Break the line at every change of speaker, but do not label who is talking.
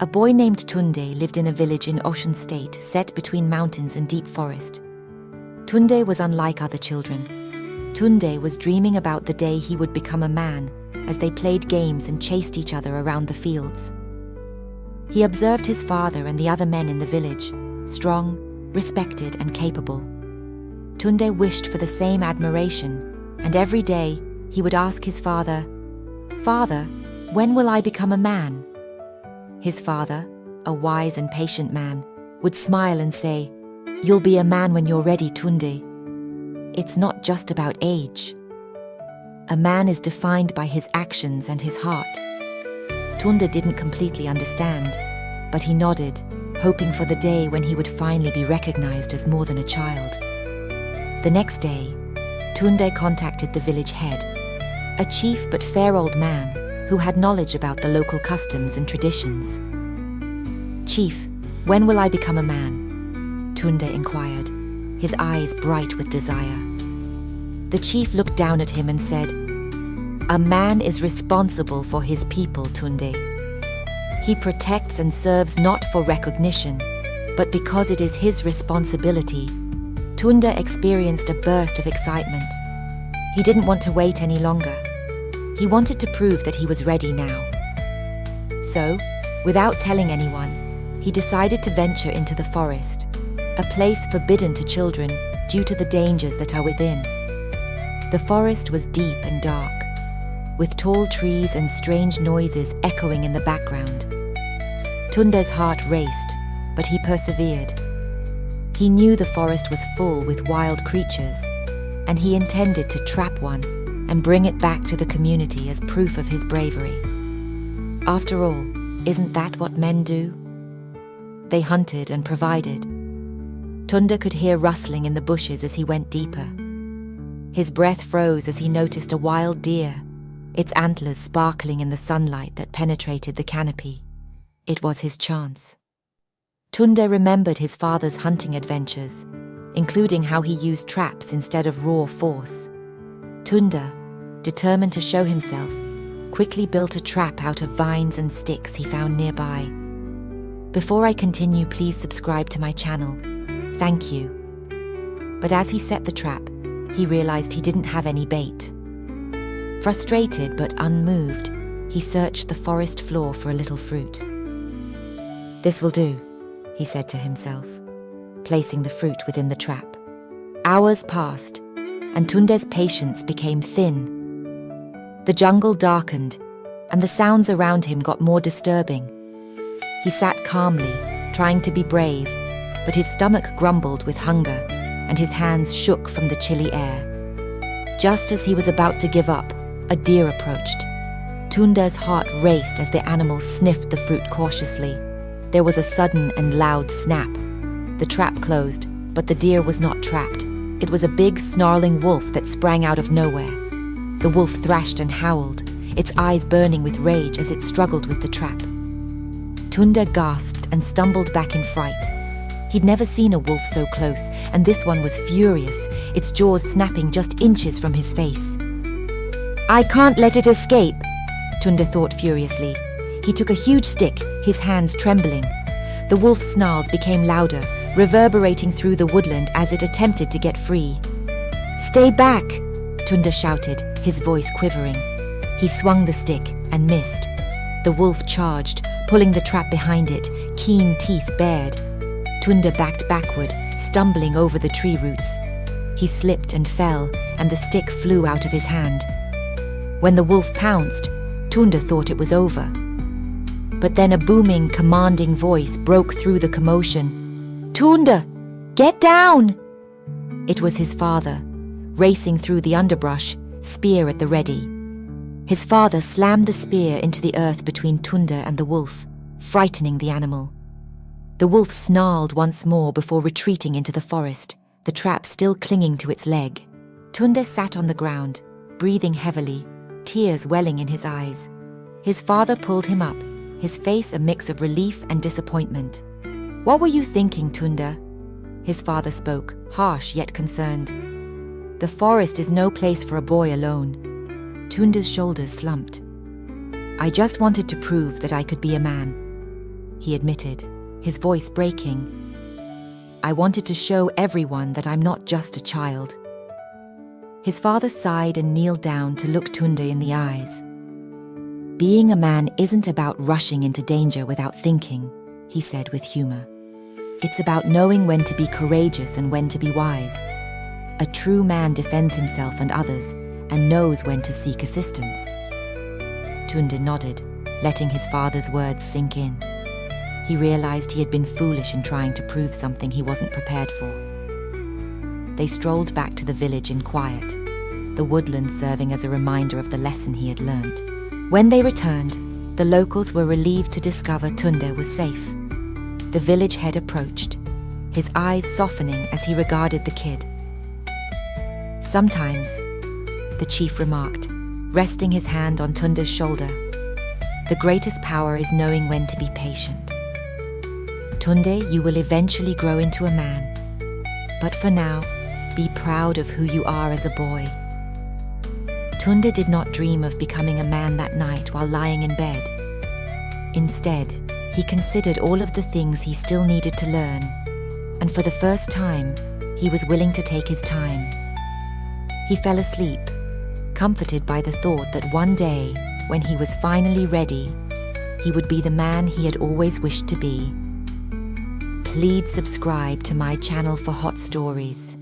A boy named Tunde lived in a village in Ocean State, set between mountains and deep forest. Tunde was unlike other children. Tunde was dreaming about the day he would become a man, as they played games and chased each other around the fields. He observed his father and the other men in the village, strong, respected, and capable. Tunde wished for the same admiration, and every day he would ask his father, "Father, when will I become a man?" His father, a wise and patient man, would smile and say, "You'll be a man when you're ready, Tunde. It's not just about age. A man is defined by his actions and his heart." Tunde didn't completely understand, but he nodded, hoping for the day when he would finally be recognized as more than a child. The next day, Tunde contacted the village head, a chief but fair old man who had knowledge about the local customs and traditions. "Chief, when will I become a man?" Tunde inquired, his eyes bright with desire. The chief looked down at him and said, "A man is responsible for his people, Tunde. He protects and serves not for recognition, but because it is his responsibility." Tunde experienced a burst of excitement. He didn't want to wait any longer. He wanted to prove that he was ready now. So, without telling anyone, he decided to venture into the forest, a place forbidden to children due to the dangers that are within. The forest was deep and dark, with tall trees and strange noises echoing in the background. Tunde's heart raced, but he persevered. He knew the forest was full with wild creatures, and he intended to trap one and bring it back to the community as proof of his bravery. After all, isn't that what men do? They hunted and provided. Tunde could hear rustling in the bushes as he went deeper. His breath froze as he noticed a wild deer, its antlers sparkling in the sunlight that penetrated the canopy. It was his chance. Tunde remembered his father's hunting adventures, including how he used traps instead of raw force. Tunde, determined to show himself, quickly built a trap out of vines and sticks he found nearby. Before I continue, please subscribe to my channel. Thank you. But as he set the trap, he realized he didn't have any bait. Frustrated but unmoved, he searched the forest floor for a little fruit. "This will do," he said to himself, placing the fruit within the trap. Hours passed, and Tunde's patience became thin. The jungle darkened, and the sounds around him got more disturbing. He sat calmly, trying to be brave, but his stomach grumbled with hunger, and his hands shook from the chilly air. Just as he was about to give up, a deer approached. Tunde's heart raced as the animal sniffed the fruit cautiously. There was a sudden and loud snap. The trap closed, but the deer was not trapped. It was a big, snarling wolf that sprang out of nowhere. The wolf thrashed and howled, its eyes burning with rage as it struggled with the trap. Tunde gasped and stumbled back in fright. He'd never seen a wolf so close, and this one was furious, its jaws snapping just inches from his face. "I can't let it escape," Tunde thought furiously. He took a huge stick, his hands trembling. The wolf's snarls became louder, reverberating through the woodland as it attempted to get free. "Stay back!" Tunde shouted, his voice quivering. He swung the stick and missed. The wolf charged, pulling the trap behind it, keen teeth bared. Tunde backed backward, stumbling over the tree roots. He slipped and fell, and the stick flew out of his hand. When the wolf pounced, Tunde thought it was over. But then a booming, commanding voice broke through the commotion. "Tunde, get down!" It was his father, racing through the underbrush, spear at the ready. His father slammed the spear into the earth between Tunde and the wolf, frightening the animal. The wolf snarled once more before retreating into the forest, the trap still clinging to its leg. Tunde sat on the ground, breathing heavily, tears welling in his eyes. His father pulled him up, his face a mix of relief and disappointment. "What were you thinking, Tunde?" His father spoke, harsh yet concerned. "The forest is no place for a boy alone." Tunde's shoulders slumped. "I just wanted to prove that I could be a man." he admitted, his voice breaking. "I wanted to show everyone that I'm not just a child." His father sighed and kneeled down to look Tunde in the eyes. "Being a man isn't about rushing into danger without thinking," he said with humor. "It's about knowing when to be courageous and when to be wise. A true man defends himself and others and knows when to seek assistance." Tunde nodded, letting his father's words sink in. He realized he had been foolish in trying to prove something he wasn't prepared for. They strolled back to the village in quiet, the woodland serving as a reminder of the lesson he had learned. When they returned, the locals were relieved to discover Tunde was safe. The village head approached, his eyes softening as he regarded the kid. "Sometimes," the chief remarked, resting his hand on Tunde's shoulder, "the greatest power is knowing when to be patient. Tunde, you will eventually grow into a man. But for now, be proud of who you are as a boy." Tunde did not dream of becoming a man that night while lying in bed. Instead, he considered all of the things he still needed to learn, and for the first time, he was willing to take his time. He fell asleep, comforted by the thought that one day, when he was finally ready, he would be the man he had always wished to be. Please subscribe to my channel for hot stories.